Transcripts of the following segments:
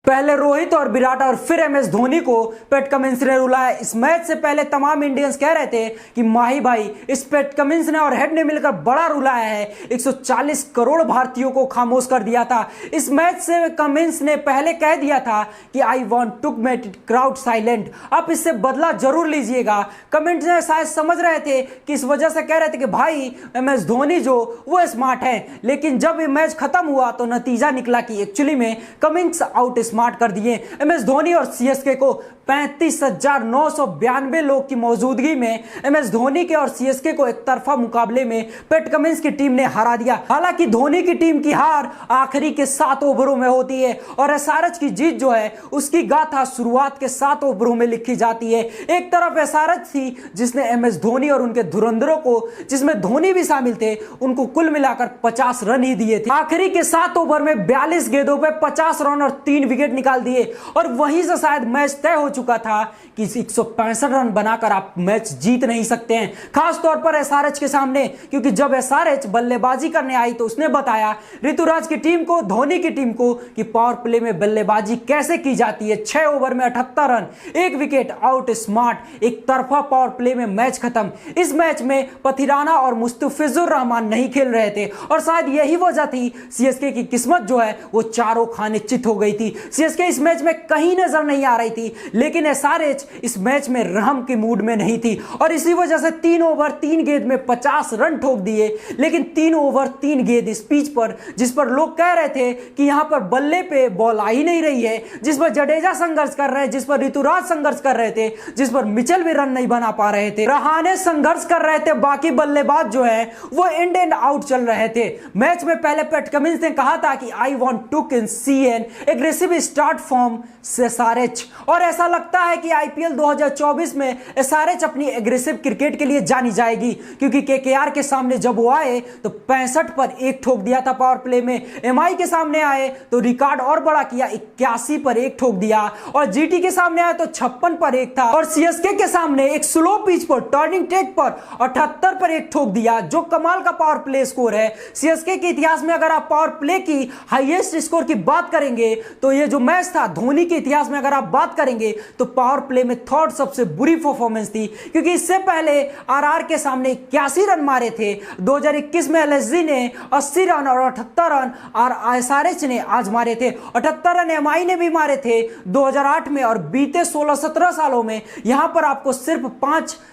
पहले रोहित और विराट और फिर एमएस धोनी को पैट कमिंस ने रुलाया। इस मैच से पहले तमाम इंडियंस कह रहे थे कि माही भाई इस पैट कमिंस ने और हेड ने मिलकर बड़ा रुलाया है, 140 करोड़ भारतीयों को खामोश कर दिया था। इस मैच से कमिंस ने पहले कह दिया था कि I want to make crowd silent, आप इससे बदला जरूर लीजिएगा। कमिंस ने शायद समझ रहे थे कि इस वजह से कह रहे थे कि भाई एमएस धोनी जो वो स्मार्ट है, लेकिन जब ये मैच खत्म हुआ तो नतीजा निकला कि एक्चुअली में कमिंस आउट स्मार्ट कर दिए। एमएस धोनी और सीएसके को 35,992 लोग की मौजूदगी में एमएस धोनी के और सीएसके को एक तरफा मुकाबले में पैट कमिंस की टीम ने हरा दिया। हालांकि धोनी की टीम की हार आखिरी के 7 ओवरों में होती है और एसआरएच की जीत जो है उसकी गाथा शुरुआत के 7 ओवरों में लिखी जाती है। एक तरफ एसआरएच थी जिसने एमएस धोनी और उनके धुरंधरों को, जिसमें धोनी भी शामिल थे, उनको कुल मिलाकर 50 रन ही दिए थे। आखिरी के 7 ओवर में 42 गेंदों पर 50 रन और 3 विकेट निकाल दिए और वहीं से शायद मैच तय हो चुका था कि 165 रन बनाकर आप मैच जीत नहीं सकते हैं, खास तौर पर एसआरएच के सामने, क्योंकि जब एसआरएच बल्लेबाजी करने आई तो उसने बताया ऋतुराज की टीम को, धोनी की टीम को, कि पावर प्ले में बल्लेबाजी कैसे की जाती है। 6 ओवर में 78 रन, 1 विकेट, आउट स्मार्ट, एक तरफा पावर प्ले में मैच खत्म। इस मैच में पथिराना और मुस्तफिजुर रहमान नहीं खेल रहे थे और शायद यही वजह थी सीएसके की किस्मत जो है वो चारों खाने चित हो गई थी। सीएसके इस मैच में कहीं नजर नहीं आ रही थी, लेकिन एसआरएच इस मैच में रहम के मूड में नहीं थी और इसी वजह से 3 ओवर 3 गेंद में 50 रन ठोक दिए। लेकिन 3 ओवर 3 गेंद इस पिच पर, जिस पर लोग कह रहे थे कि यहां पर बल्ले पे बॉल आ ही नहीं रही है, जिस पर जडेजा संघर्ष कर रहे हैं, जिस पर ऋतुराज संघर्ष कर रहे थे, जिस पर मिचेल भी रन नहीं बना पा रहे थे, रहाणे संघर्ष कर रहे थे, बाकी बल्लेबाज जो है वो इन एंड आउट चल रहे थे। मैच में पहले पैट कमिंस ने कहा था कि I want to see an aggressive start from SRH, और ऐसा लगता है कि आईपीएल 2024 में एसआरएच अपनी एग्रेसिव क्रिकेट के लिए जानी जाएगी, क्योंकि केकेआर के सामने जब वो आए तो 65 पर 1 ठोक दिया था पावर प्ले में, एमआई के सामने आए तो रिकॉर्ड और बड़ा किया, 81 पर 1 ठोक दिया, और जीटी के सामने आए तो 56 पर 1 था, और सीएसके के सामने एक स्लो पिच पर टर्निंग टेक पर 78 पर 1 ठोक दिया, जो कमाल का पावर प्ले स्कोर है। सीएसके के इतिहास में अगर आप पावर प्ले की हाईएस्ट स्कोर की बात करेंगे तो ये जो मैच था, धोनी के इतिहास में अगर आप बात करेंगे तो पावर प्ले में थर्ड सबसे बुरी परफॉर्मेंस थी, क्योंकि इससे पहले आरआर के सामने 81 रन मारे थे, 2021 में एलएसजी ने 80 रन और 78 रन और एसआरएच ने आज मारे थे, 78 रन एमआई ने भी मारे थे 2008 में, और बीते 16-17 सालों में यहां पर आपको सिर्फ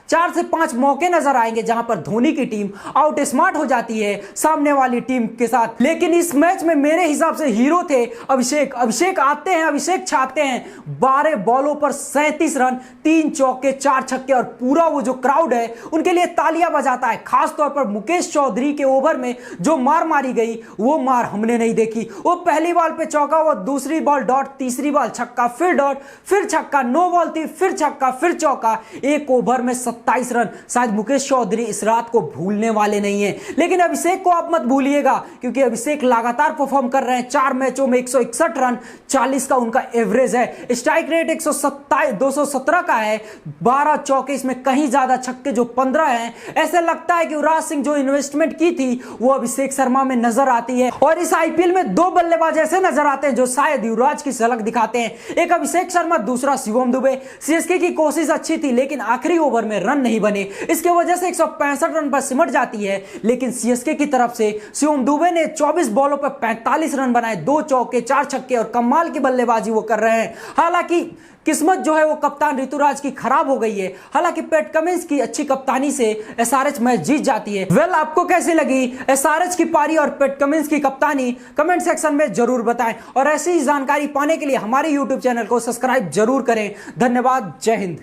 4 से 5 मौके नजर आएंगे जहां पर धोनी की टीम आउट स्मार्ट हो जाती है सामने वाली टीम के साथ। लेकिन इस मैच में मेरे हिसाब से हीरो थे अभिषेक आते हैं, अभिषेक छाते हैं, 12 बॉलों पर 37 रन, 3 चौके 4 छक्के, और पूरा वो जो क्राउड है उनके लिए तालियां बजाता है। खास तौर पर मुकेश चौधरी के ओवर में जो मार मारी गई वो मार हमने नहीं देखी। वो पहली बॉल पे चौका, वो दूसरी बॉल डॉट, तीसरी बॉल छक्का, फिर डॉट, फिर छक्का, 9 बॉल थी, फिर छक्का, फिर चौका, 1 ओवर में 27 रन। शायद मुकेश चौधरी इस रात को भूलने वाले नहीं है, लेकिन अभिषेक को आप मत भूलिएगा, क्योंकि अभिषेक लगातार परफॉर्म कर रहे हैं। 4 मैचों में 161 रन, 40 का उनका एवरेज है, स्ट्राइक रेट 217 का है, 12 चौके, इसमें कहीं ज्यादा छक्के जो 15 हैं। ऐसे लगता है कि युवराज सिंह जो इन्वेस्टमेंट की थी वो अभिषेक शर्मा में नजर आती है, और इस आईपीएल में 2 बल्लेबाज ऐसे नजर आते हैं जो शायद युवराज की झलक दिखाते हैं, एक अभिषेक शर्मा, दूसरा शिवम दुबे। सीएसके की कोशिश अच्छी थी लेकिन आखिरी ओवर में रन नहीं बने, इसके वजह से 165 रन पर सिमट जाती है। लेकिन सीएसके की तरफ से शिवम दुबे ने 24 बॉलों पर 45 रन बनाए, 2 चौके 4 छक्के, और कमाल की बल्लेबाजी वो कर रहे हैं। हालांकि किस्मत जो है वो कप्तान ऋतुराज की खराब हो गई है, हालांकि पैट कमिंस की अच्छी कप्तानी से एसआरएच मैच जीत जाती है। वेल, आपको कैसी लगी एसआरएच की पारी और पैट कमिंस की कप्तानी, कमेंट सेक्शन में जरूर बताएं, और ऐसी जानकारी पाने के लिए हमारे यूट्यूब चैनल को सब्सक्राइब जरूर करें। धन्यवाद, जय हिंद।